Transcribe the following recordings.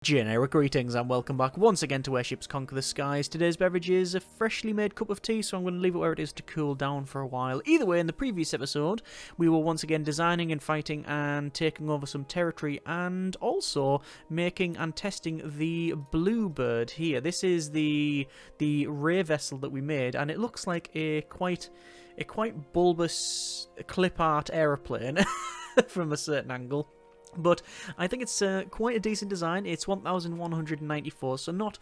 Generic greetings and welcome back once again to Airships Conquer the Skies. Today's beverage is a freshly made cup of tea, so I'm going to leave it where it is to cool down for a while. Either way, in the previous episode, we were once again designing and fighting and taking over some territory and also making and testing the Bluebird here. This is the ray vessel that we made, and it looks like a quite bulbous clip art aeroplane from a certain angle. But I think it's quite a decent design. It's 1,194, so not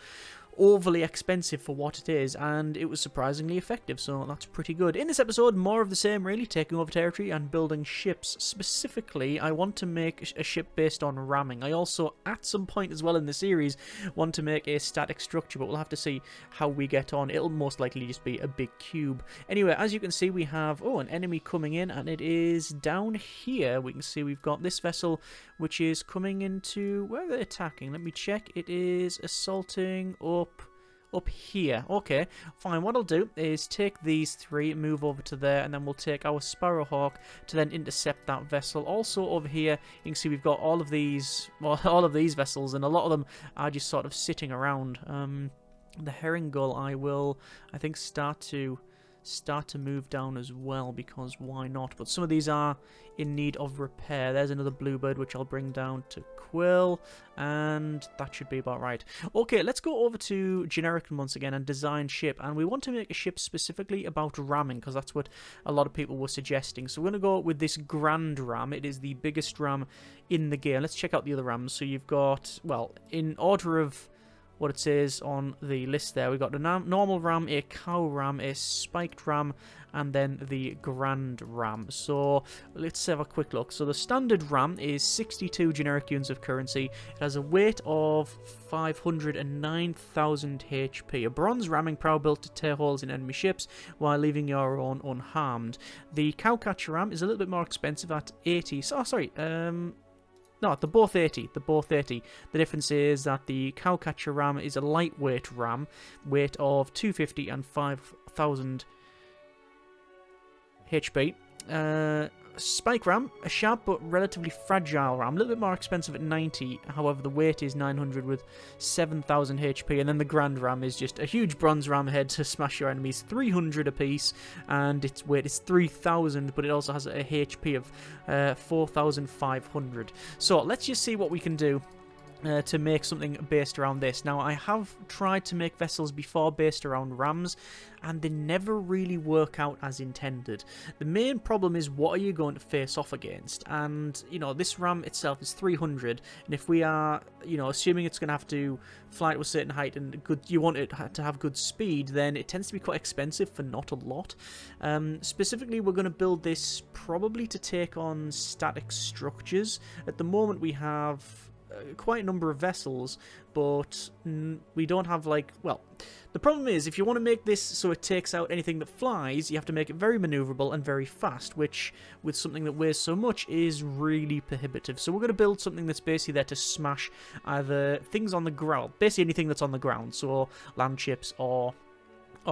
overly expensive for what it is, and it was surprisingly effective, so that's pretty good. In this episode, more of the same really, taking over territory and building ships. Specifically, I want to make a ship based on ramming. I also, at some point as well in the series, want to make a static structure, but we'll have to see how we get on. It'll most likely just be a big cube. Anyway, as you can see, we have, an enemy coming in, and it is down here. We can see we've got this vessel, which is coming into, where are they attacking? Let me check. It is assaulting up here. Okay, fine. What I'll do is take these three, move over to there, and then we'll take our Sparrowhawk to then intercept that vessel. Also over here, you can see we've got all of these vessels, and a lot of them are just sort of sitting around. The Herring Gull, I think, start to move down as well, because why not? But some of these are in need of repair. There's another Bluebird, which I'll bring down to Quill, and that should be about right. Okay, let's go over to Generic once again and design ship, and we want to make a ship specifically about ramming, because that's what a lot of people were suggesting. So we're going to go with this Grand Ram. It is the biggest ram in the game. Let's check out the other rams. So you've got, well, in order of what it says on the list there, we've got the normal ram, a cow ram, a spiked ram, and then the Grand Ram. So let's have a quick look. So the standard ram is 62 generic units of currency. It has a weight of 509,000 HP. A bronze ramming prow built to tear holes in enemy ships while leaving your own unharmed. The Cowcatcher ram is a little bit more expensive at 80. No, they're both 80. The difference is that the Cowcatcher ram is a lightweight ram, weight of 250 and 5,000 HP. Spike ram, a sharp but relatively fragile ram, a little bit more expensive at 90, however the weight is 900 with 7,000 HP, and then the Grand Ram is just a huge bronze ram head to smash your enemies, 300 apiece, and its weight is 3,000, but it also has a HP of 4,500. So let's just see what we can do to make something based around this. Now, I have tried to make vessels before based around rams, and they never really work out as intended. The main problem is, what are you going to face off against? And, this ram itself is 300, and if we are, assuming it's going to have to fly to a certain height and you want it to have good speed, then it tends to be quite expensive for not a lot. Specifically, we're going to build this probably to take on static structures. At the moment, we have quite a number of vessels, but we don't have, the problem is, if you want to make this so it takes out anything that flies, you have to make it very maneuverable and very fast, which, with something that weighs so much, is really prohibitive. So we're going to build something that's basically there to smash either things on the ground, basically anything that's on the ground, so land ships or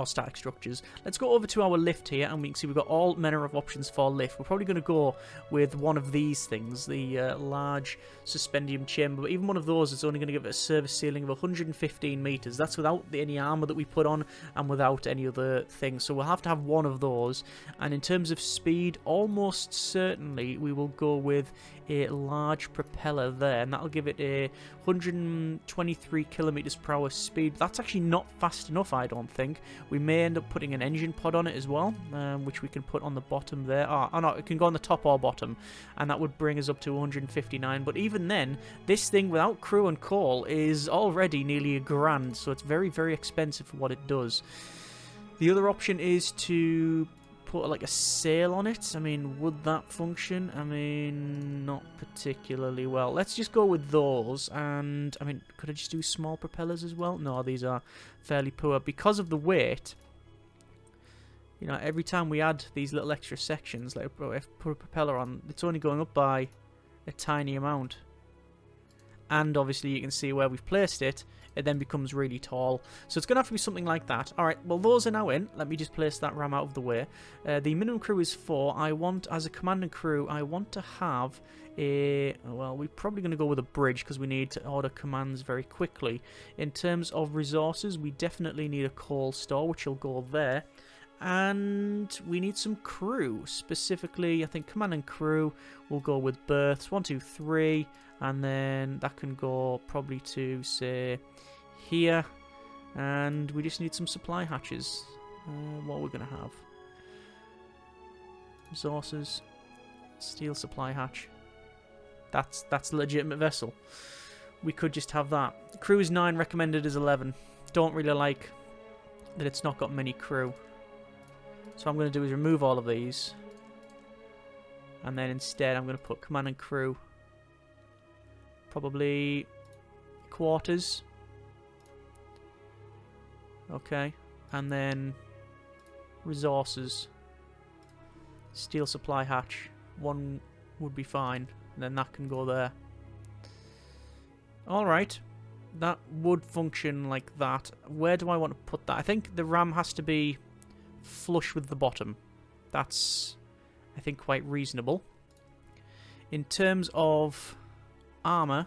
static structures. Let's go over to our lift here, and we can see we've got all manner of options for lift. We're probably going to go with one of these things, the large suspendium chamber, but even one of those is only going to give it a service ceiling of 115 meters. That's without any armor that we put on and without any other things, so we'll have to have one of those. And in terms of speed, almost certainly we will go with a large propeller there, and that'll give it a 123 kilometers per hour speed. That's actually not fast enough, I don't think. We may end up putting an engine pod on it as well, which we can put on the bottom there. Oh no, it can go on the top or bottom, and that would bring us up to 159. But even then, this thing without crew and coal is already nearly $1,000, so it's very, very expensive for what it does. The other option is to put a sail on it. I mean, would that function? I mean, not particularly well. Let's just go with those, and I mean, could I just do small propellers as well? No, these are fairly poor because of the weight. Every time we add these little extra sections, like put a propeller on, it's only going up by a tiny amount. and obviously you can see where we've placed it, it then becomes really tall. So it's going to have to be something like that. Alright, well those are now in. Let me just place that ram out of the way. The minimum crew is 4. I want, as a commanding crew, I want to have a... Well, we're probably going to go with a bridge because we need to order commands very quickly. In terms of resources, we definitely need a coal store, which will go there. And we need some crew. Specifically, I think command and crew will go with berths. 1, 2, 3. And then that can go probably to, say, here. And we just need some supply hatches. What we're going to have. Resources. Steel supply hatch. That's a legitimate vessel. We could just have that. Crew is 9, recommended is 11. Don't really like that it's not got many crew. So what I'm going to do is remove all of these. And then instead I'm going to put command and crew. Probably quarters. Okay. And then resources. Steel supply hatch. 1 would be fine. And then that can go there. Alright. That would function like that. Where do I want to put that? I think the ram has to be flush with the bottom. That's, I think, quite reasonable. In terms of armour,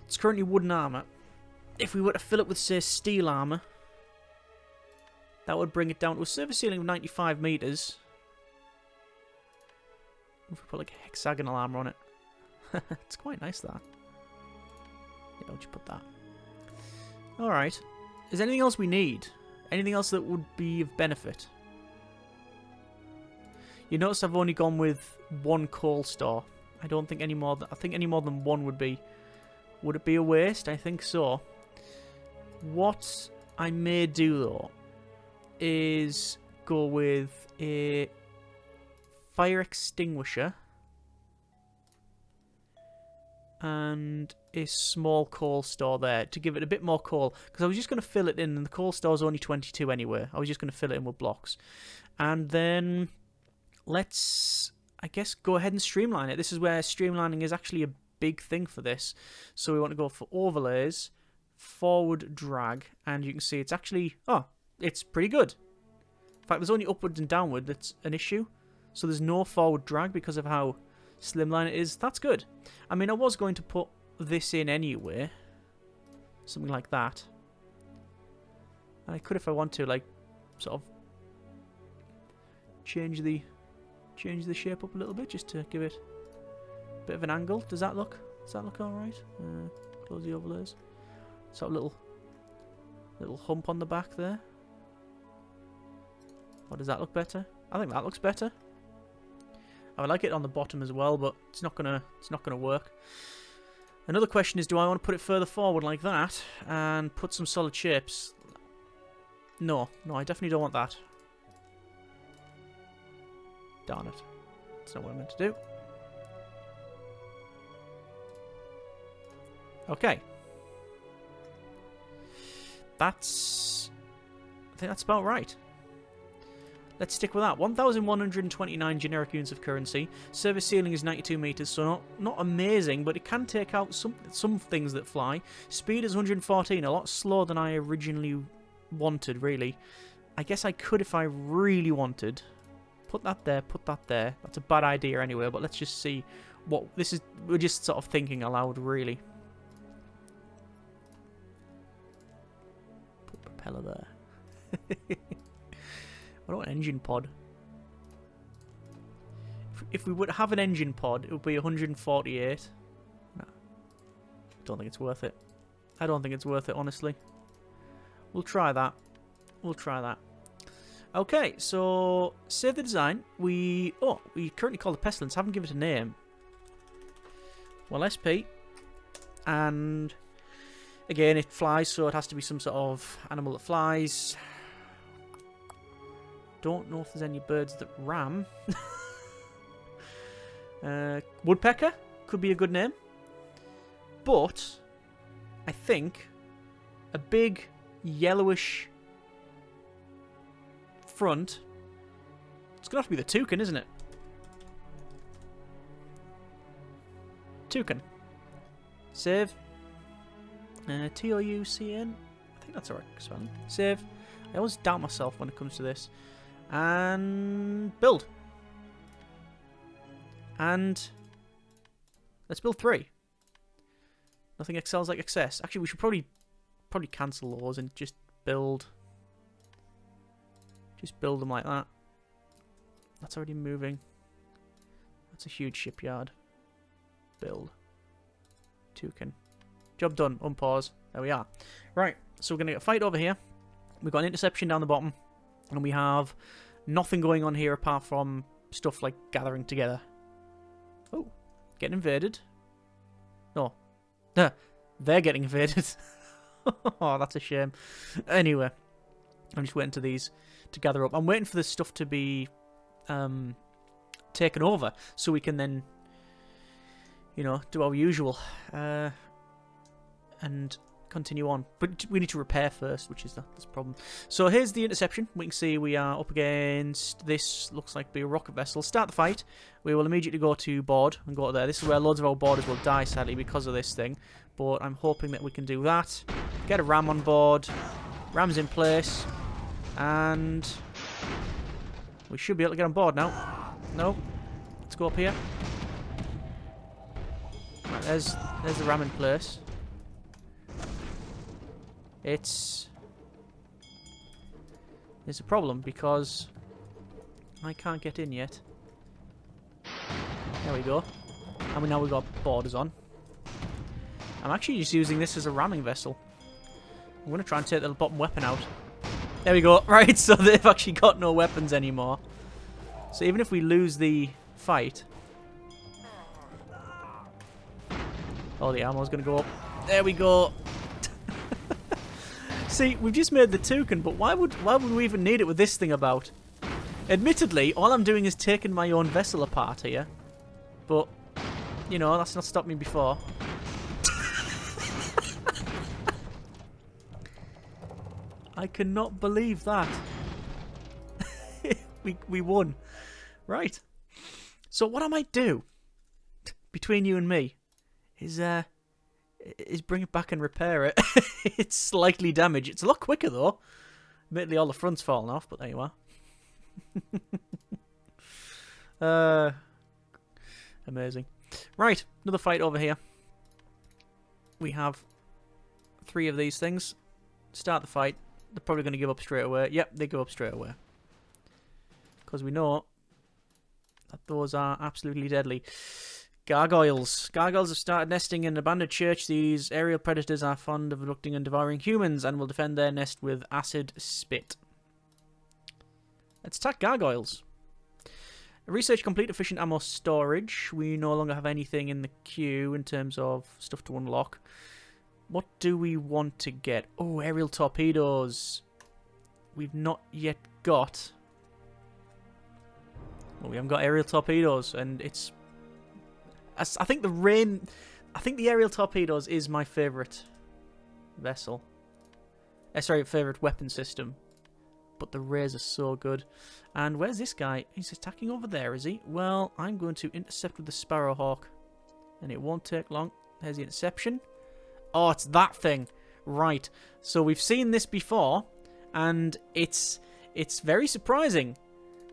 it's currently wooden armour. If we were to fill it with, say, steel armour, that would bring it down to a surface ceiling of 95 metres. If we put like hexagonal armour on it. It's quite nice, that. Yeah, I'll just put that. Alright. Is there anything else we need? Anything else that would be of benefit? You notice I've only gone with 1 coal store. I don't think any more. I think any more than 1 would be. Would it be a waste? I think so. What I may do though is go with a fire extinguisher and a small coal store there to give it a bit more coal, because I was just going to fill it in, and the coal store is only 22 anyway. I was just going to fill it in with blocks. And then let's, I guess, go ahead and streamline it. This is where streamlining is actually a big thing for this. So we want to go for overlays, forward drag, and you can see it's actually, oh, it's pretty good. In fact, there's only upward and downward that's an issue. So there's no forward drag because of how slimline it is. That's good. I mean, I was going to put this in anyway. Something like that. And I could, if I want to, like, sort of change the shape up a little bit just to give it a bit of an angle. Does that look alright? Close the overlays. Sort of little hump on the back there. Or does that look better? I think that looks better. I would like it on the bottom as well, but it's not gonna work. Another question is, do I want to put it further forward like that and put some solid shapes? No, I definitely don't want that. Darn it. That's not what I meant to do. Okay. I think that's about right. Let's stick with that. 1,129 generic units of currency. Service ceiling is 92 meters, so not amazing, but it can take out some things that fly. Speed is 114, a lot slower than I originally wanted, really. I guess I could, if I really wanted, put that there, put that there. That's a bad idea anyway, but let's just see what this is. We're just sort of thinking aloud, really. Put propeller there. What about an engine pod? If we would have an engine pod, it would be 148. No. Don't think it's worth it. I don't think it's worth it, honestly. We'll try that. Okay, so save the design. We currently call the Pestilence. Haven't given it a name. Well, SP. And again, it flies, so it has to be some sort of animal that flies. Don't know if there's any birds that ram. Woodpecker could be a good name. But I think a big yellowish front. It's going to have to be the toucan, isn't it? Toucan. Save. Toucn. I think that's alright spelling. Save. I always doubt myself when it comes to this. And build. And let's build 3. Nothing excels like excess. Actually, we should probably cancel those and just build. Just build them like that. That's already moving. That's a huge shipyard. Build. Toucan. Job done. Unpause. There we are. Right. So we're going to get a fight over here. We've got an interception down the bottom. And we have nothing going on here apart from stuff like gathering together. Oh. Getting invaded. No. They're getting invaded. Oh, that's a shame. Anyway. I'm just waiting for these to gather up. I'm waiting for this stuff to be taken over so we can then, you know, do our usual and continue on. But we need to repair first, which is the problem. So here's the interception. We can see we are up against this, looks like be a rocket vessel. Start the fight. We will immediately go to board and go there. This is where loads of our boarders will die, sadly, because of this thing. But I'm hoping that we can do that. Get a ram on board. Ram's in place. And we should be able to get on board now. No. Let's go up here. Right, there's the ram in place. There's a problem because I can't get in yet. There we go. And now we've got boarders on. I'm actually just using this as a ramming vessel. I'm going to try and take the bottom weapon out. There we go. Right, so they've actually got no weapons anymore. So even if we lose the fight... Oh, the ammo's going to go up. There we go. See, we've just made the toucan, but why would we even need it with this thing about? Admittedly, all I'm doing is taking my own vessel apart here. But, you know, that's not stopped me before. I cannot believe that. we won. Right. So what I might do, between you and me, is bring it back and repair it. It's slightly damaged. It's a lot quicker, though. Admittedly, all the front's fallen off, but there you are. Amazing. Right, another fight over here. We have 3 of these things. Start the fight. They're probably going to give up straight away. Yep, they go up straight away. Because we know that those are absolutely deadly. Gargoyles. Gargoyles have started nesting in an abandoned church. These aerial predators are fond of abducting and devouring humans and will defend their nest with acid spit. Let's attack gargoyles. Research complete. Efficient ammo storage. We no longer have anything in the queue in terms of stuff to unlock. What do we want to get? Oh, aerial torpedoes. We've not yet got... Well, we haven't got aerial torpedoes, and it's... I think the aerial torpedoes is my favourite vessel. Sorry, favourite weapon system. But the rays are so good. And where's this guy? He's attacking over there, is he? Well, I'm going to intercept with the Sparrowhawk. And it won't take long. There's the interception. Oh, it's that thing. Right. So we've seen this before. And it's very surprising.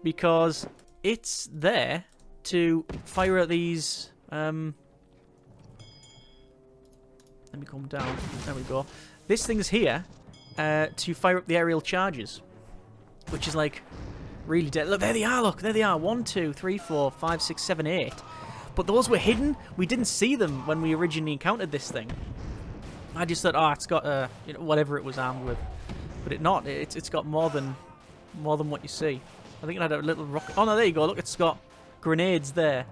Because it's there to fire at these... Let me calm down. There we go. This thing's here to fire up the aerial charges. Which is like really dead. Look, there they are, look. There they are. 1, 2, 3, 4, 5, 6, 7, 8. But those were hidden. We didn't see them when we originally encountered this thing. I just thought, oh, it's got you know, whatever it was armed with. But it's got more than what you see. I think it had a little rocket. Oh no, there you go. Look, it's got grenades there.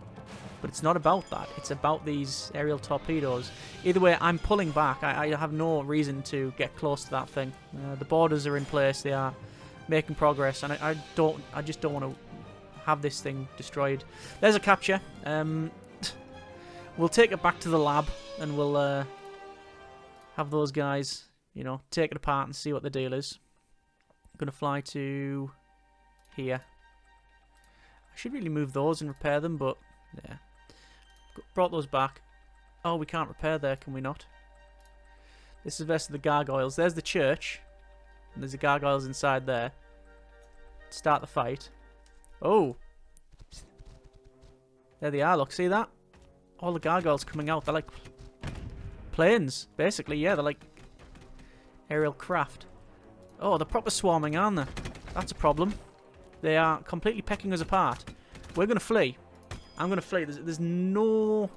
But it's not about that. It's about these aerial torpedoes. Either way, I'm pulling back. I have no reason to get close to that thing. The borders are in place. They are making progress, and I just don't want to have this thing destroyed. There's a capture. We'll take it back to the lab, and we'll have those guys, you know, take it apart and see what the deal is. I'm gonna fly to here. I should really move those and repair them, but yeah. Brought those back. Oh, we can't repair there, can we not? This is versus the Gargoyles. There's the church. And there's the Gargoyles inside there. Start the fight. Oh. There they are, look. See that? All the Gargoyles coming out. They're like planes, basically. Yeah, they're like aerial craft. Oh, they're proper swarming, aren't they? That's a problem. They are completely pecking us apart. We're going to flee. I'm going to flee. There's no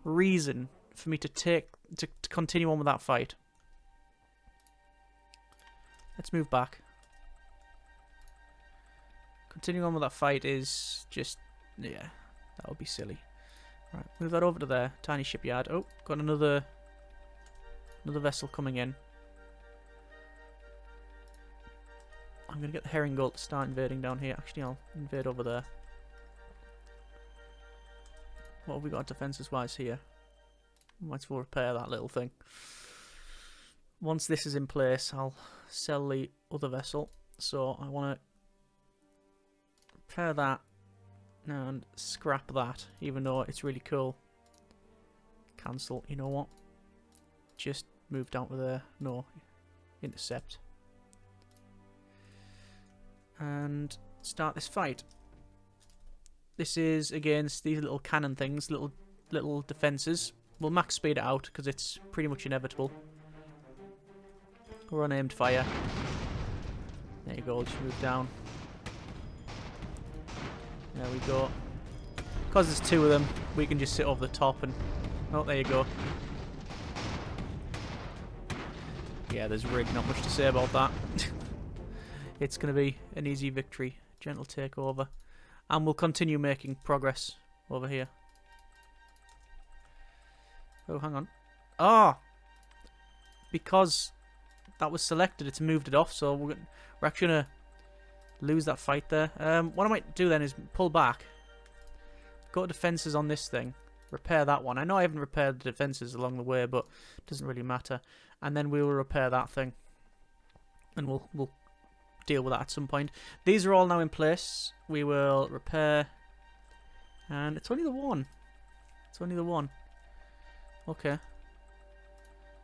reason for me to continue on with that fight. Let's move back. Continuing on with that fight is just, yeah, that would be silly. Right, move that over to there. Tiny shipyard. Oh, got another vessel coming in. I'm going to get the herring gull to start invading down here. Actually, I'll invade over there. What have we got defences-wise here? Might as well repair that little thing. Once this is in place, I'll sell the other vessel. So I want to repair that and scrap that, even though it's really cool. Cancel. You know what? Just move down to there. No. Intercept. And start this fight. This is against these little cannon things, little defences. We'll max speed it out because it's pretty much inevitable. We're on aimed fire. There you go, just move down. There we go. Because there's two of them, we can just sit over the top and... Oh, there you go. Yeah, there's really not much to say about that. It's going to be an easy victory. Gentle takeover. And we'll continue making progress over here. Oh, hang on. Ah! Because that was selected, it's moved it off, so we're actually going to lose that fight there. What I might do then is pull back. Go to defences on this thing. Repair that one. I know I haven't repaired the defences along the way, but it doesn't really matter. And then we will repair that thing. And we'll deal with that at some point. These are all now in place. We will repair. And it's only the one. It's only the one. Okay.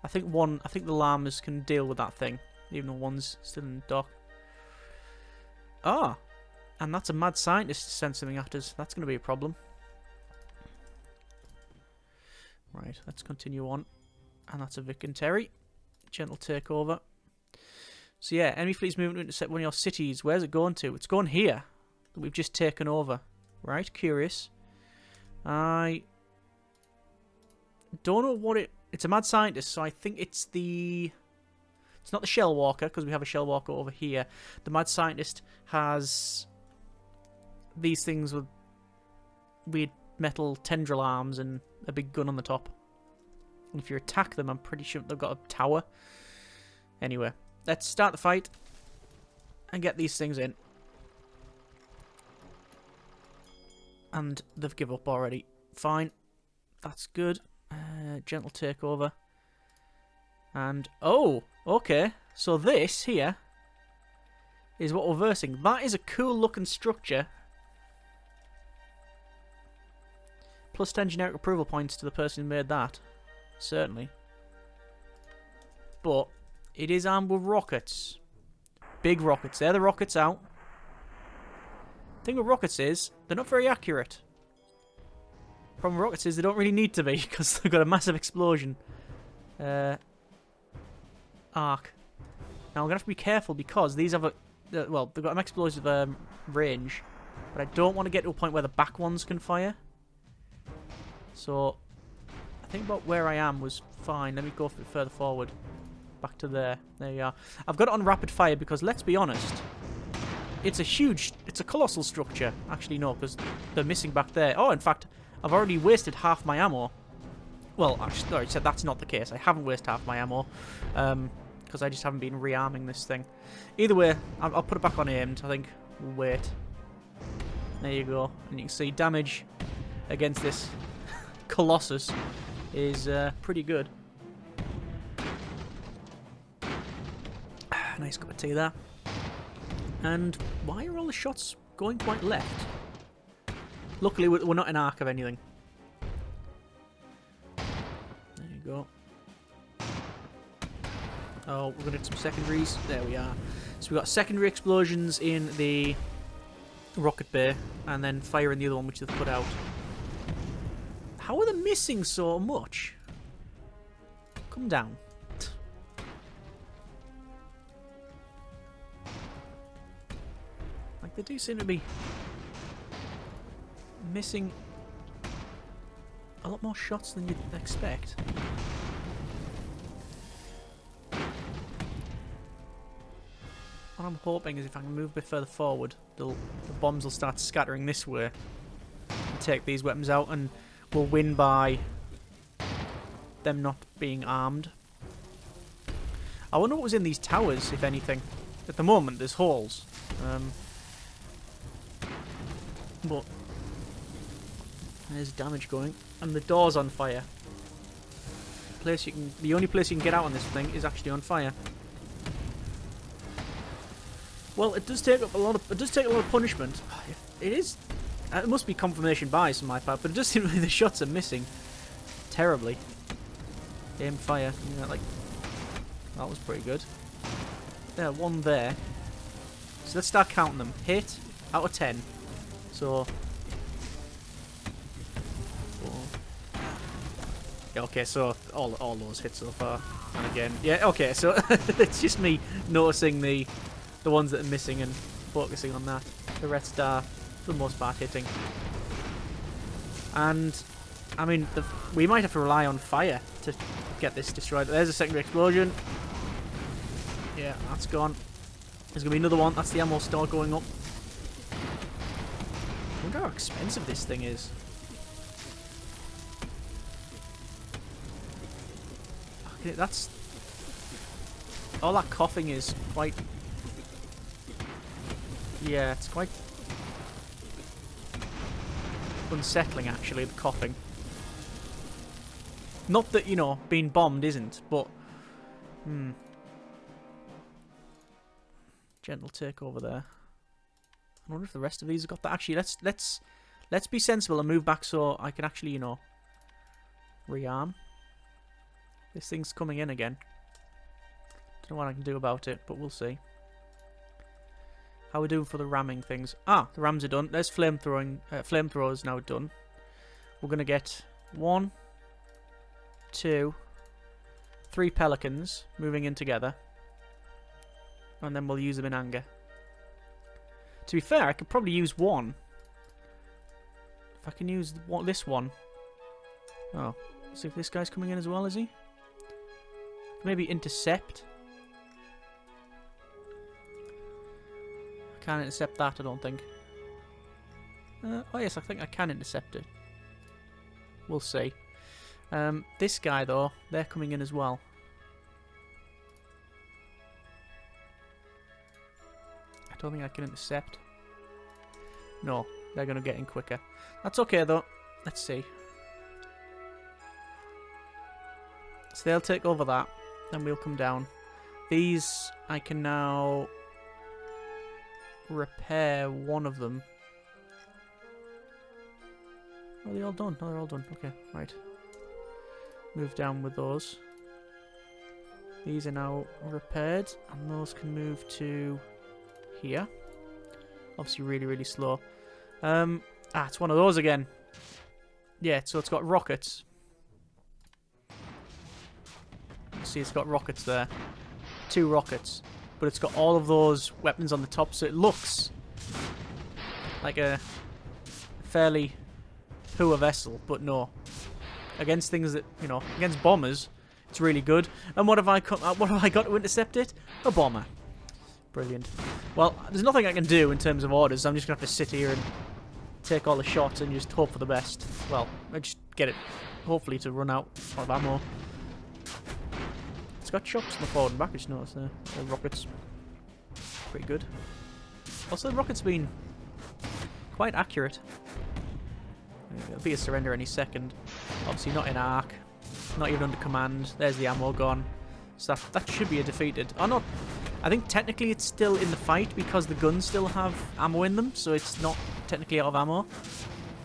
I think the llamas can deal with that thing, even though one's still in the dock. Ah! And that's a mad scientist to send something at us. That's going to be a problem. Right, let's continue on. And that's a Vic and Terry. Gentle takeover. So yeah, enemy fleet's moving to intercept one of your cities. Where's it going to? It's going here. That we've just taken over. Right, curious. I don't know what it... It's a mad scientist, so I think it's the... It's not the shell walker, because we have a shell walker over here. The mad scientist has these things with weird metal tendril arms and a big gun on the top. And if you attack them, I'm pretty sure they've got a tower. Anyway, let's start the fight and get these things in. And they've given up already. Fine. That's good. Gentle takeover. And, oh, okay. So this here is what we're versing. That is a cool looking structure. Plus 10 generic approval points to the person who made that. Certainly. But it is armed with rockets. Big rockets. They're the rockets out. The thing with rockets is, they're not very accurate. Problem with rockets is they don't really need to be, because they've got a massive explosion. Arc. Now, I'm going to have to be careful, because these have a... well, they've got an explosive range. But I don't want to get to a point where the back ones can fire. So, I think about where I am was fine. Let me go a bit further forward. Back to there. There you are. I've got it on rapid fire because, let's be honest, it's a colossal structure. Actually, no, because they're missing back there. Oh, in fact, I've already wasted half my ammo. Well, actually, sorry, said that's not the case. I haven't wasted half my ammo because I just haven't been rearming this thing. Either way, I'll put it back on aimed. I think. Wait. There you go. And you can see damage against this Colossus is pretty good. Nice cup of tea there. And why are all the shots going quite left? Luckily, we're not in arc of anything. There you go. Oh, we're going to get some secondaries. There we are. So we got secondary explosions in the rocket bay, and then fire in the other one, which they've put out. How are they missing so much? Come down. Like, they do seem to be missing a lot more shots than you'd expect. What I'm hoping is if I can move a bit further forward, the bombs will start scattering this way and take these weapons out, and we'll win by them not being armed. I wonder what was in these towers, if anything. At the moment, there's holes. But there's damage going, and the door's on fire. The only place you can get out on this thing is actually on fire. Well, it does take up a lot of punishment. It is. It must be confirmation bias on my part, but it does seem like the shots are missing terribly. Aim fire. You know, like, that was pretty good. There, one there. So let's start counting them. Hit out of 10. So. Yeah, okay, so all those hits so far. And again, yeah, okay, so it's just me noticing the ones that are missing and focusing on that. The rest are, for the most part, hitting. And, I mean, we might have to rely on fire to get this destroyed. There's a secondary explosion. Yeah, that's gone. There's going to be another one. That's the ammo store going up. I wonder how expensive this thing is. Okay, that's... all that coughing is quite... yeah, it's quite unsettling, actually, the coughing. Not that, you know, being bombed isn't, but... gentle takeover there. I wonder if the rest of these have got that. Actually, let's be sensible and move back so I can actually, you know, rearm. This thing's coming in again. Don't know what I can do about it, but we'll see. How are we doing for the ramming things? Ah, the rams are done. There's flamethrowers now done. We're going to get 1, 2, 3 pelicans moving in together. And then we'll use them in anger. To be fair, I could probably use one. If I can use this one. Oh, see if this guy's coming in as well, is he? Maybe intercept. I can't intercept that, I don't think. Oh yes, I think I can intercept it. We'll see. This guy, though, they're coming in as well. I don't think I can intercept. No, they're going to get in quicker. That's okay, though. Let's see. So they'll take over that. Then we'll come down. These, I can now repair one of them. Are they all done? No, they're all done. Okay, right. Move down with those. These are now repaired, and those can move to here. Obviously really, really slow. It's one of those again. Yeah, so it's got rockets. See, it's got rockets there. 2 rockets. But it's got all of those weapons on the top, so it looks like a fairly poor vessel, but no. Against things that, you know, against bombers, it's really good. And what have I got to intercept it? A bomber. Brilliant. Well, there's nothing I can do in terms of orders. I'm just going to have to sit here and take all the shots and just hope for the best. Well, I just get it, hopefully, to run out of ammo. It's got shots on the forward and back, I just noticed there. Rockets. Pretty good. Also, the rockets have been quite accurate. It'll be a surrender any second. Obviously not in arc. Not even under command. There's the ammo gone. So that should be a defeated. Oh, not. I think technically it's still in the fight because the guns still have ammo in them, so it's not technically out of ammo.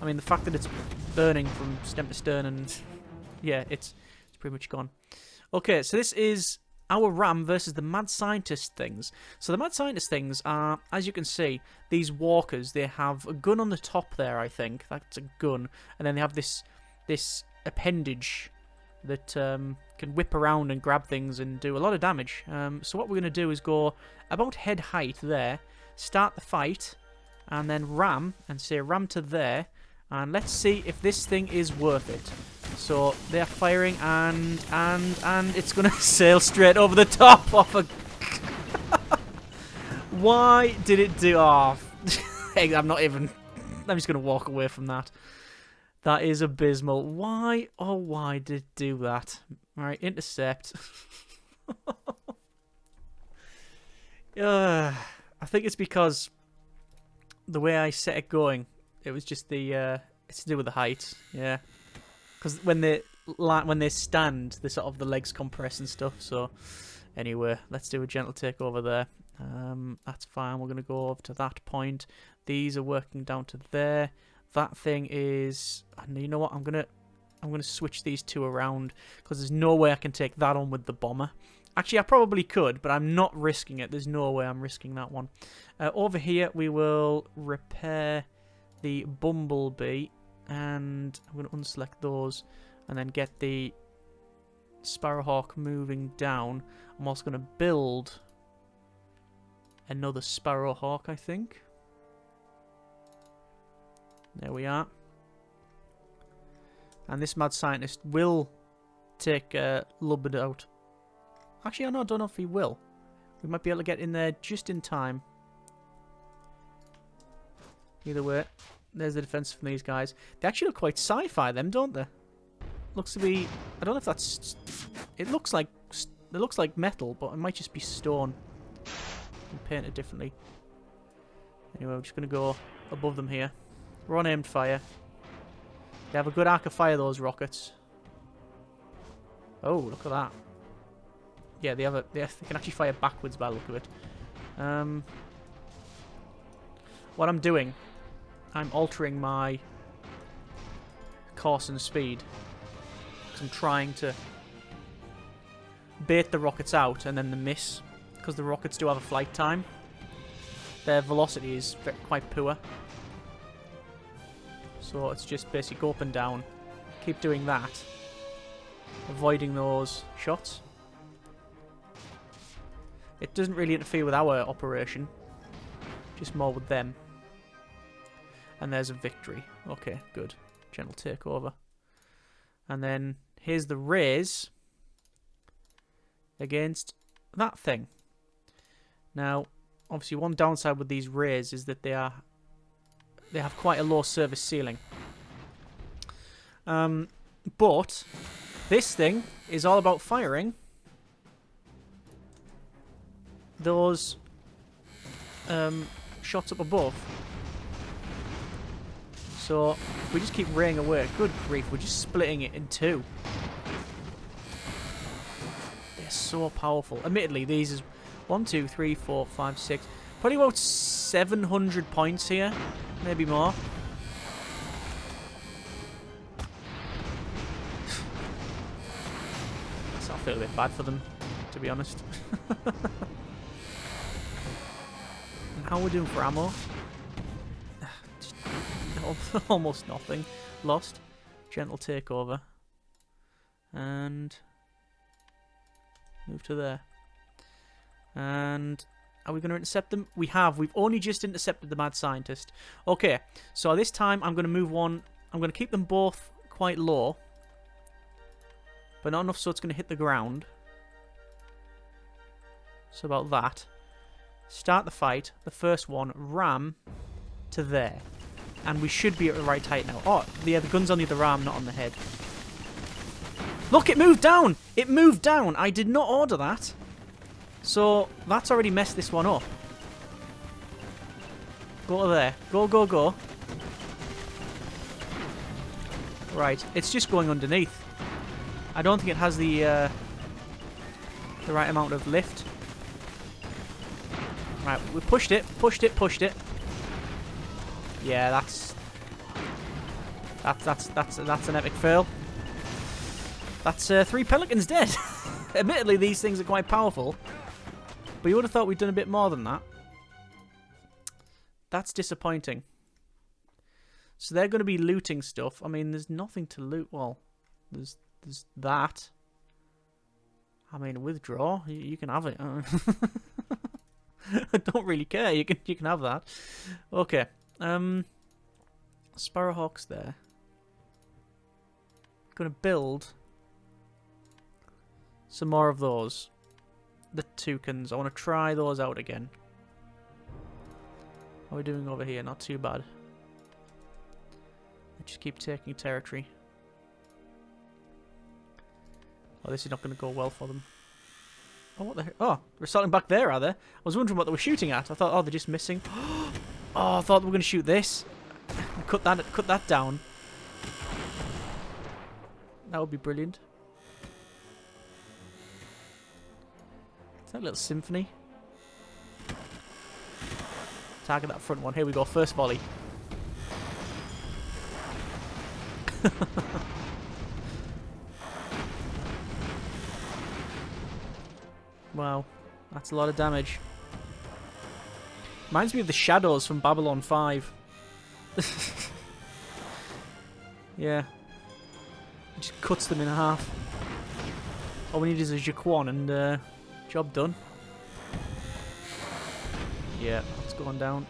I mean, the fact that it's burning from stem to stern and... yeah, it's pretty much gone. Okay, so this is our ram versus the mad scientist things. So the mad scientist things are, as you can see, these walkers. They have a gun on the top there, I think. That's a gun. And then they have this appendage that can whip around and grab things and do a lot of damage. So what we're going to do is go about head height there, start the fight, and then ram, and say ram to there, and let's see if this thing is worth it. So they're firing, and it's going to sail straight over the top of a... Why did it do... Oh, I'm not even... I'm just going to walk away from that. That is abysmal. Why, oh why did it do that? Alright, intercept. I think it's because the way I set it going, it was just the, it's to do with the height, yeah. Because when they stand, the legs compress and stuff, so... Anyway, let's do a gentle takeover there. That's fine, we're going to go over to that point. These are working down to there. That thing is... You know what? I'm gonna switch these two around because there's no way I can take that on with the bomber. Actually, I probably could, but I'm not risking it. There's no way I'm risking that one. Over here, we will repair the Bumblebee, and I'm going to unselect those and then get the Sparrowhawk moving down. I'm also going to build another Sparrowhawk, I think. There we are. And this mad scientist will take Lubbard out. Actually, I don't know if he will. We might be able to get in there just in time. Either way, there's the defense from these guys. They actually look quite sci-fi, them, don't they? Looks to be... I don't know if that's... It looks like metal, but it might just be stone. You can paint it differently. Anyway, we're just going to go above them here. We're on aimed fire. They have a good arc of fire, those rockets. Oh, look at that. Yeah, they can actually fire backwards by the look of it. What I'm doing, I'm altering my course and speed. Because I'm trying to bait the rockets out and then the miss. Because the rockets do have a flight time. Their velocity is quite poor. So it's just basically go up and down. Keep doing that. Avoiding those shots. It doesn't really interfere with our operation. Just more with them. And there's a victory. Okay, good. Gentle takeover. And then here's the raise against that thing. Now, obviously one downside with these rays is that they have quite a low service ceiling. But this thing is all about firing those shots up above. So if we just keep raying away, good grief, we're just splitting it in two. They're so powerful. Admittedly, these is 1, 2, 3, 4, 5, 6. Probably about 700 points here. Maybe more. So I feel a bit bad for them, to be honest. And how are we doing for ammo? Almost nothing. Lost. Gentle takeover. And move to there. And are we going to intercept them? We have. We've only just intercepted the mad scientist. Okay, so this time I'm going to move one. I'm going to keep them both quite low. But not enough so it's going to hit the ground. So about that. Start the fight. The first one. Ram to there. And we should be at the right height now. Oh, yeah, the gun's on the other arm, not on the head. Look, it moved down! It moved down! I did not order that. So, that's already messed this one up. Go to there. Go, go, go. Right, it's just going underneath. I don't think it has the right amount of lift. Right, we pushed it, pushed it, pushed it. Yeah, that's an epic fail. That's 3 pelicans dead. Admittedly, these things are quite powerful. But you would have thought we'd done a bit more than that. That's disappointing. So they're going to be looting stuff. I mean, there's nothing to loot. Well, there's that. I mean, withdraw. You can have it. I don't really care. You can have that. Okay. Sparrowhawks there. Gonna build some more of those. The toucans. I want to try those out again. How are we doing over here? Not too bad. They just keep taking territory. Oh, this is not going to go well for them. Oh, what the heck? Oh, they're starting back there, are they? I was wondering what they were shooting at. I thought, oh, they're just missing. Oh, I thought they were going to shoot this. Cut that down. That would be brilliant. Is that a little symphony? Target that front one. Here we go. First volley. Wow, that's a lot of damage. Reminds me of the shadows from Babylon 5. Yeah. It just cuts them in half. All we need is a Jaquan and job done. Yeah, it's going down.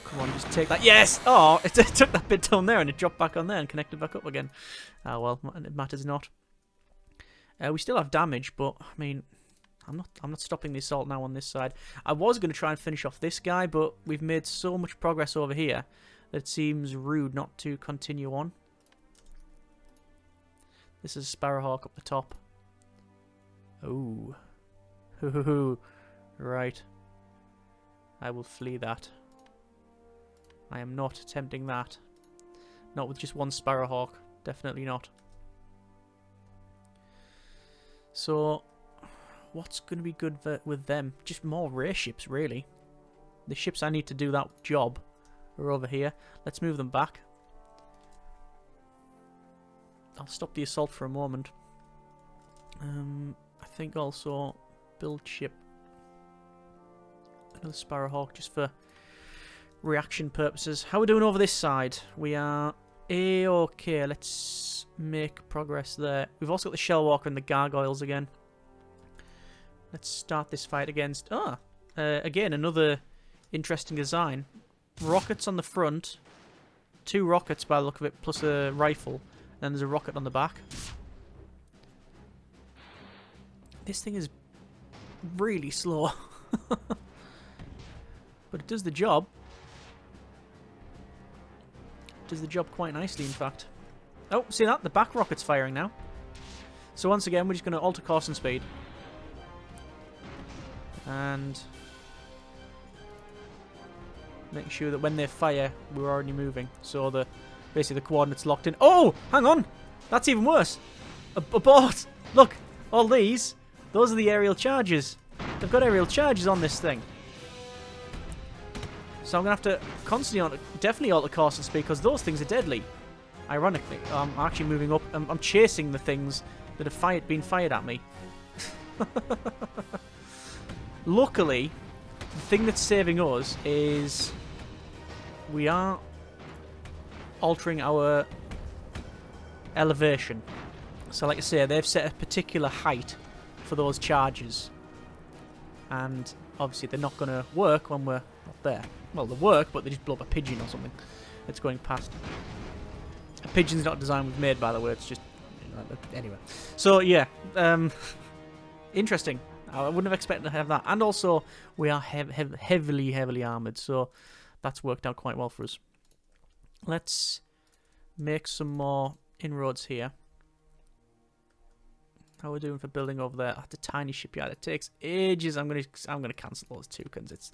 Come on, just take that. Yes! Oh, it took that bit down there and it dropped back on there and connected back up again. Ah, well, it matters not. We still have damage, but I mean, I'm not stopping the assault now on this side. I was going to try and finish off this guy, but we've made so much progress over here that it seems rude not to continue on. This is a Sparrowhawk up the top. Oh. Right. I will flee that. I am not attempting that. Not with just one Sparrowhawk. Definitely not. So, what's going to be good with them? Just more airships, really. The ships I need to do that job are over here. Let's move them back. I'll stop the assault for a moment. I think also build ship. Another Sparrowhawk just for reaction purposes. How are we doing over this side? We are A-okay. Let's make progress there. We've also got the Shellwalker and the Gargoyles again. Let's start this fight against... again, another interesting design. Rockets on the front. 2 rockets by the look of it, plus a rifle. Then there's a rocket on the back. This thing is really slow. But it does the job. It does the job quite nicely, in fact. Oh, see that? The back rocket's firing now. So once again, we're just going to alter course and speed. And making sure that when they fire, we're already moving. So basically the coordinates locked in. Oh, hang on. That's even worse. Abort. Look, all these. Those are the aerial charges. They've got aerial charges on this thing. So I'm going to have to constantly definitely alter course and speed because those things are deadly. Ironically, I'm actually moving up. I'm chasing the things that have been fired at me. Luckily, the thing that's saving us is we are altering our elevation. So like I say, they've set a particular height for those charges. And obviously they're not going to work when we're not there. Well, they work, but they just blow up a pigeon or something that's going past. A pigeon's not a design we've made, by the way. It's just... Anyway. So, yeah. Interesting. I wouldn't have expected to have that. And also, we are heavily armoured, so that's worked out quite well for us. Let's make some more inroads here. How are we doing for building over there? That's a tiny shipyard. It takes ages. I'm gonna cancel those toucans.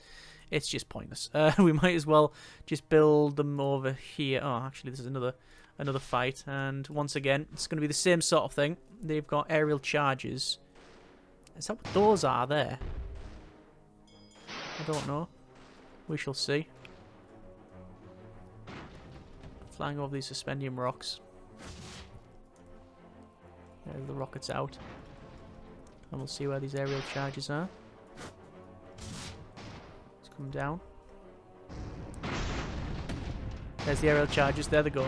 It's just pointless. We might as well just build them over here. Oh, actually, this is another fight. And once again, it's going to be the same sort of thing. They've got aerial charges. Is that what those are there? I don't know. We shall see. flying over these suspendium rocks. There's the rockets out. And we'll see where these aerial charges are. Let's come down. There's the aerial charges. There they go.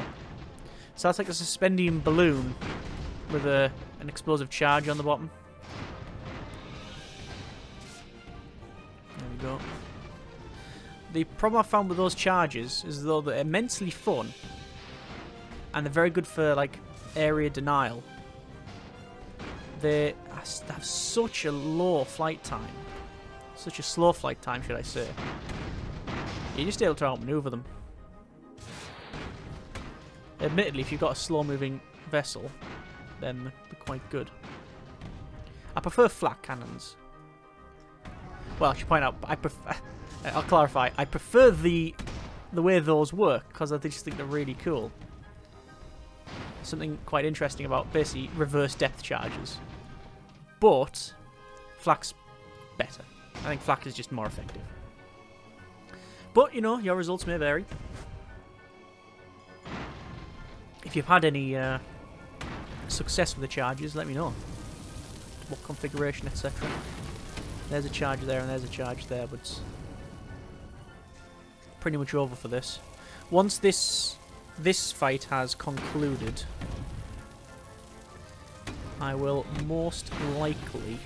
So that's like a suspendium balloon with an explosive charge on the bottom. There we go. The problem I found with those charges is though they're immensely fun and they're very good for like area denial. They have such a low flight time. Such a slow flight time, should I say. You're just able to outmaneuver them. Admittedly, if you've got a slow-moving vessel, then they're quite good. I prefer flak cannons. Well, I should point out, I prefer... I'll clarify. I prefer the way those work, because I just think they're really cool. Something quite interesting about, basically, reverse depth charges. But, flak's better. I think flak is just more effective. But, you know, your results may vary. If you've had any success with the charges, let me know. What configuration, etc. There's a charge there and there's a charge there, but it's pretty much over for this. Once this fight has concluded, I will most likely...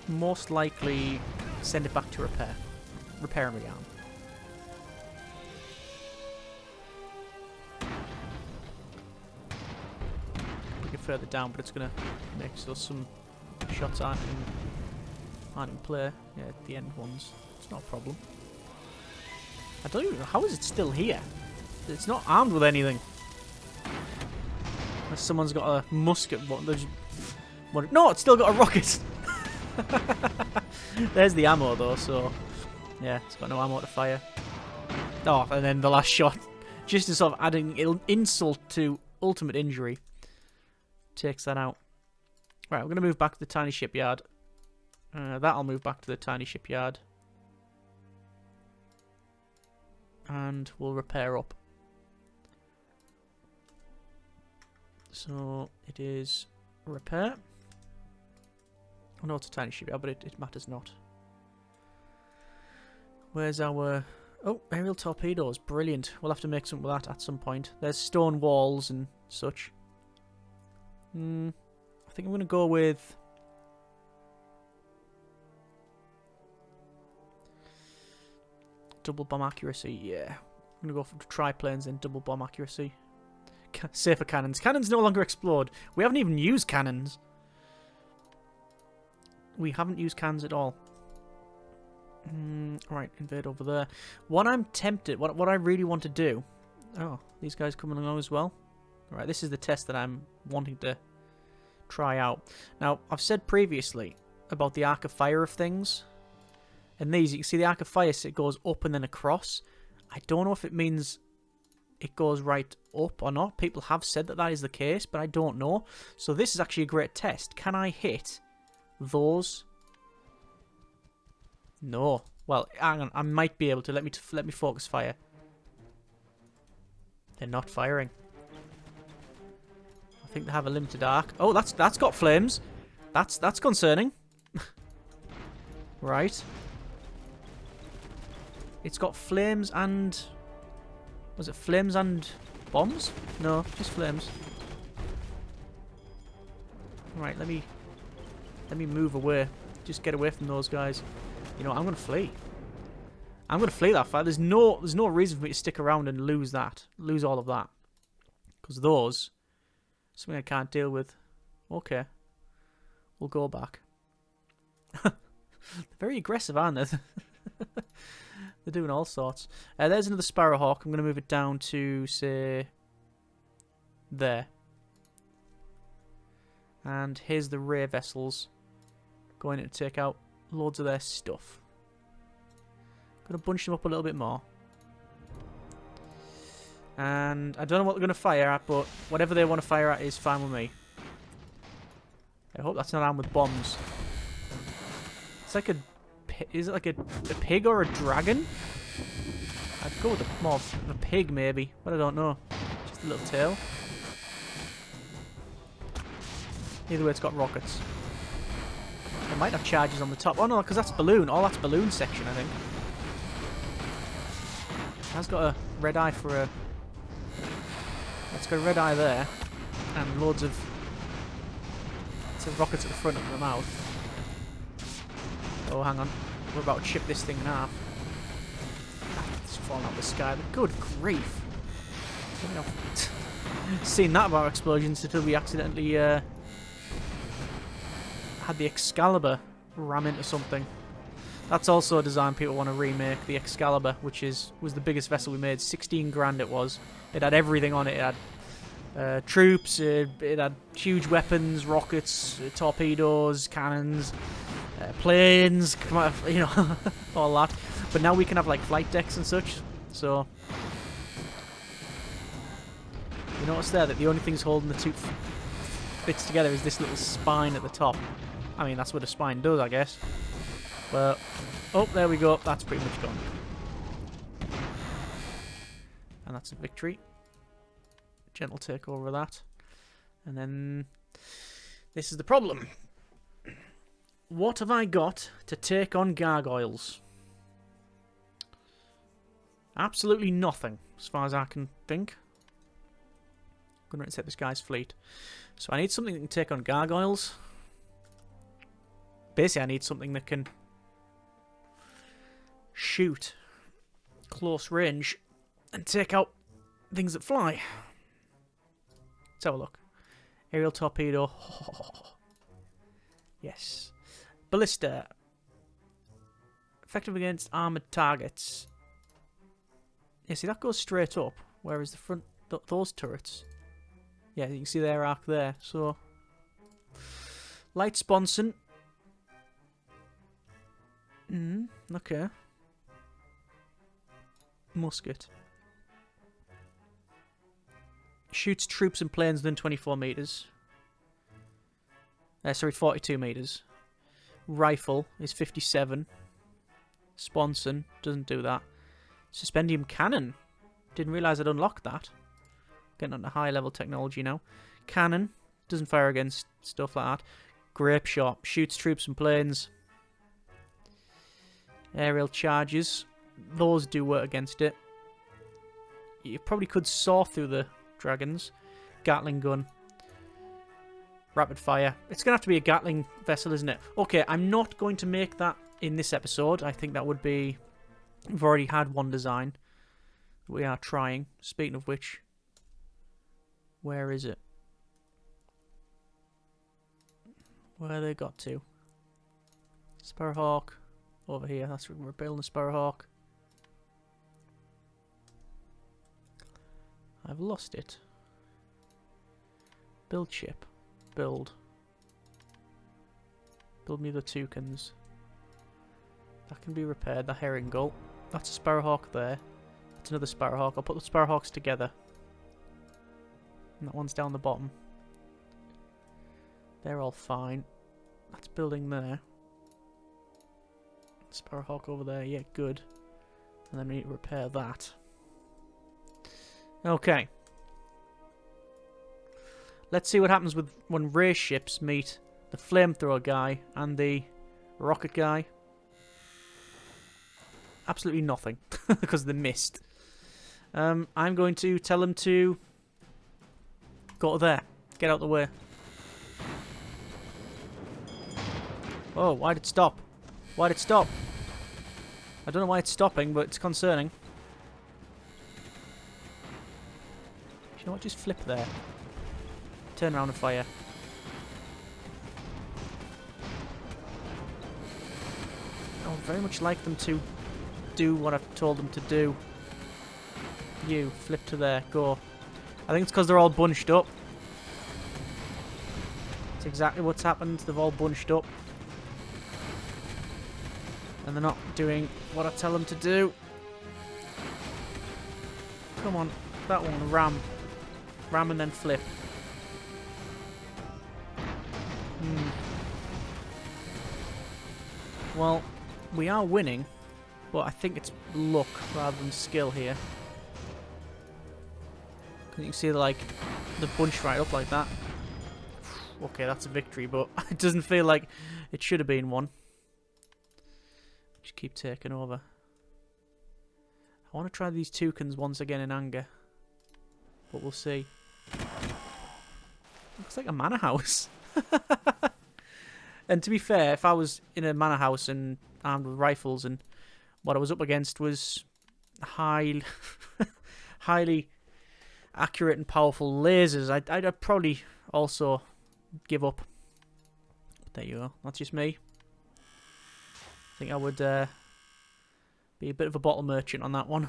Most likely send it back to repair. Repair and rearm. Bring it further down, but it's going to make so some shots aren't in play. Yeah, the end ones. It's not a problem. I don't even know. How is it still here? It's not armed with anything. Unless someone's got a musket. No, it's still got a rocket. There's the ammo though, so yeah, it's got no ammo to fire. Oh, and then the last shot, just to sort of adding insult to ultimate injury, takes that out. Right, we're going to move back to the tiny shipyard. That'll move back to the tiny shipyard. And we'll repair up. So, it is repair. I know it's a tiny shipyard, but it matters not. Where's our... Oh, aerial torpedoes. Brilliant. We'll have to make something with that at some point. There's stone walls and such. I think I'm going to go with... double bomb accuracy, yeah. I'm going to go for triplanes and double bomb accuracy. Safer cannons. Cannons no longer explode. We haven't even used cannons. We haven't used cannons at all. Right, invade over there. What I'm tempted, what I really want to do... Oh, these guys coming along as well. Right, this is the test that I'm wanting to try out. Now, I've said previously about the arc of fire of things. And these, you can see the arc of fire, so it goes up and then across. I don't know if it means it goes right up or not. People have said that that is the case, but I don't know. So this is actually a great test. Can I hit those? No. Well, hang on. I might be able to. Let me focus fire. They're not firing. I think they have a limited arc. Oh, that's got flames. That's concerning. Right. It's got flames and... Was it flames and bombs? No, just flames. Right, let me move away. Just get away from those guys. You know, I'm gonna flee. I'm gonna flee that far. There's no reason for me to stick around and lose all of that. Because those, something I can't deal with. Okay, we'll go back. They're very aggressive, aren't they? They're doing all sorts. There's another Sparrowhawk. I'm going to move it down to, say, there. And here's the rear vessels going in to take out loads of their stuff. Going to bunch them up a little bit more. And I don't know what they're going to fire at, but whatever they want to fire at is fine with me. I hope that's not armed with bombs. It's like a Is it like a pig or a dragon? I'd go with more of a pig maybe, but I don't know. Just a little tail. Either way, it's got rockets. It might have charges on the top. Oh no, because that's balloon. Oh, that's balloon section, I think. It has got a red eye for a... It's got a red eye there. And loads of... It says rockets at the front of the mouth. Oh, hang on. We're about to chip this thing in half. It's falling out of the sky. Good grief. I've seen that about explosions until we accidentally had the Excalibur ram into something. That's also a design people want to remake. The Excalibur, which was the biggest vessel we made. 16 grand it was. It had everything on it. It had troops. It had huge weapons, rockets, torpedoes, cannons. Planes, you know, all that. But now we can have like flight decks and such. So you notice there that the only thing's holding the two bits together is this little spine at the top. I mean, that's what a spine does, I guess. But oh, there we go. That's pretty much gone. And that's a victory. Gentle takeover of that. And then this is the problem. What have I got to take on Gargoyles? Absolutely nothing, as far as I can think. I'm going to set this guy's fleet. So I need something that can take on Gargoyles. Basically, I need something that can shoot close range and take out things that fly. Let's have a look. Aerial torpedo. Yes. Ballista. Effective against armoured targets. Yeah, see, that goes straight up. Whereas the front... those turrets... Yeah, you can see their arc there. So... Light sponson. Okay. Musket. Shoots troops and planes within 24 metres. Sorry, 42 metres. Rifle is 57. Sponson doesn't do that. Suspendium cannon. Didn't realise I'd unlocked that. Getting onto high level technology now. Cannon doesn't fire against stuff like that. Grape shot shoots troops and planes. Aerial charges. Those do work against it. You probably could saw through the dragons. Gatling gun. Rapid fire. It's going to have to be a Gatling vessel, isn't it? Okay, I'm not going to make that in this episode. I think that would be... We've already had one design. We are trying. Speaking of which... Where is it? Where they got to? Sparrowhawk. Over here. That's where we're building a Sparrowhawk. I've lost it. Build ship. Build. Build me the toucans. That can be repaired. The herring gull. That's a Sparrowhawk there. That's another Sparrowhawk. I'll put the Sparrowhawks together. And that one's down the bottom. They're all fine. That's building there. Sparrowhawk over there. Yeah, good. And then we need to repair that. Okay. Let's see what happens when Airships meet the flamethrower guy and the rocket guy. Absolutely nothing. Because of the mist. I'm going to tell them to go to there. Get out of the way. Oh, why'd it stop? Why'd it stop? I don't know why it's stopping, but it's concerning. You know what? Just flip there. Turn around and fire. I would very much like them to do what I've told them to do. You, flip to there, go. I think it's because they're all bunched up. That's exactly what's happened. They've all bunched up. And they're not doing what I tell them to do. Come on. That one, ram. Ram and then flip. Well, we are winning, but I think it's luck rather than skill here. You can see, like, the bunch right up like that. Okay, that's a victory, but it doesn't feel like it should have been one. Just keep taking over. I want to try these toucans once again in anger, but we'll see. Looks like a manor house. And to be fair, if I was in a manor house and armed with rifles and what I was up against was highly accurate and powerful lasers, I'd probably also give up. But there you go. That's just me. I think I would be a bit of a bottle merchant on that one.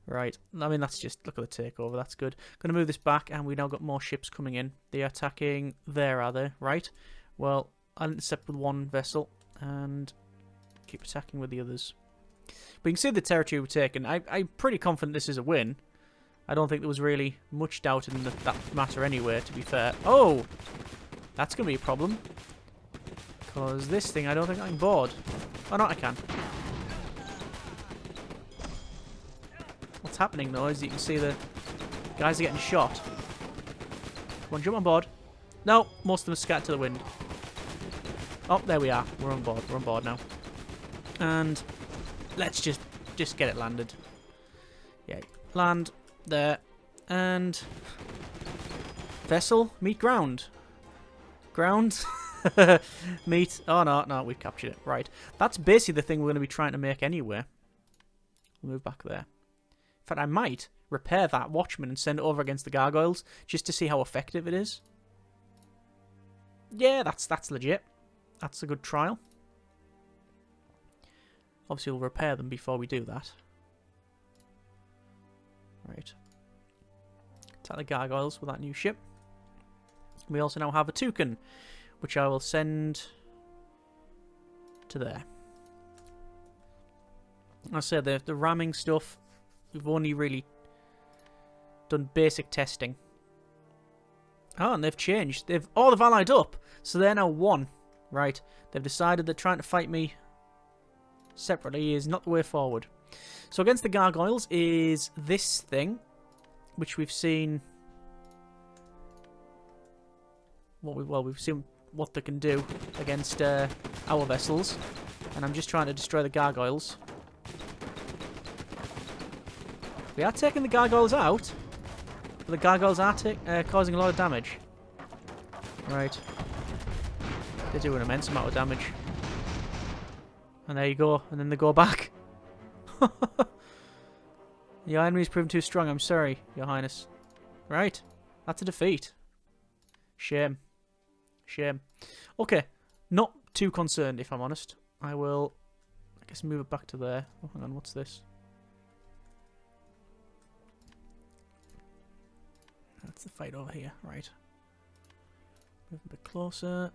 Right. I mean, that's just... Look at the takeover. That's good. Going to move this back, and we now got more ships coming in. They're attacking there, are they? Right. Well, I'll intercept with one vessel and keep attacking with the others. But you can see the territory we've taken. I'm pretty confident this is a win. I don't think there was really much doubt in that matter anyway, to be fair. Oh! That's going to be a problem. Because this thing, I don't think I can board. Oh, no, I can. What's happening, though, is you can see the guys are getting shot. Come on, jump on board. No, most of them are scattered to the wind. Oh, there we are. We're on board. We're on board now. And let's just get it landed. Yeah, land there. And vessel, meet ground. Ground, meet. Oh, no, we've captured it. Right. That's basically the thing we're going to be trying to make anyway. We'll move back there. In fact, I might repair that Watchman and send it over against the Gargoyles just to see how effective it is. Yeah, that's legit. That's a good trial. Obviously, we'll repair them before we do that. Right. Attack the Gargoyles with that new ship. We also now have a toucan, which I will send to there. I said the ramming stuff, we've only really done basic testing. Oh, and they've changed. They've allied up, so they're now one. Right. They've decided that trying to fight me separately is not the way forward. So against the Gargoyles is this thing, which we've seen. We've seen what they can do against our vessels, and I'm just trying to destroy the Gargoyles. We are taking the Gargoyles out, but the Gargoyles are causing a lot of damage. Right. They do an immense amount of damage. And there you go, and then they go back. Your enemy's proven too strong, I'm sorry, Your Highness. Right. That's a defeat. Shame. Shame. Okay. Not too concerned, if I'm honest. I will, I guess, move it back to there. Oh, hang on, what's this? That's the fight over here. Right. Move a bit closer.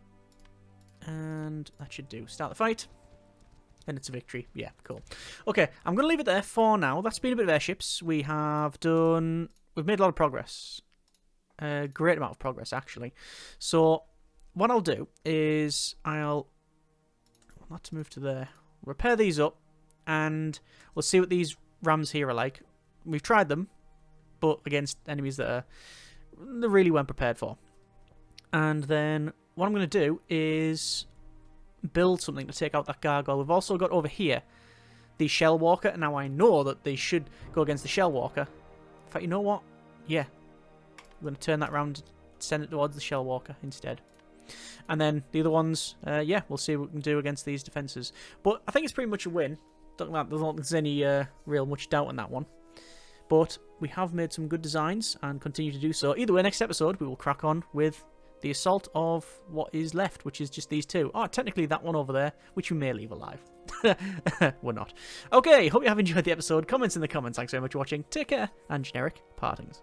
And that should do. Start the fight. And it's a victory. Yeah, cool. Okay, I'm going to leave it there for now. That's been a bit of airships. We've made a lot of progress. A great amount of progress, actually. So, what I'll do is I'll not to move to there. Repair these up, and we'll see what these rams here are like. We've tried them, but against enemies that they really weren't prepared for. And then what I'm going to do is build something to take out that gargoyle. We've also got over here the shell walker. Now I know that they should go against the shell walker. In fact, you know what? Yeah. I'm going to turn that around and send it towards the shell walker instead. And then the other ones, yeah, we'll see what we can do against these defences. But I think it's pretty much a win. Don't think there's any real much doubt on that one. But we have made some good designs and continue to do so. Either way, next episode we will crack on with the assault of what is left, which is just these two. Oh, technically that one over there, which we may leave alive. We're not. Okay, hope you have enjoyed the episode. Comments in the comments. Thanks very much for watching. Take care, and generic partings.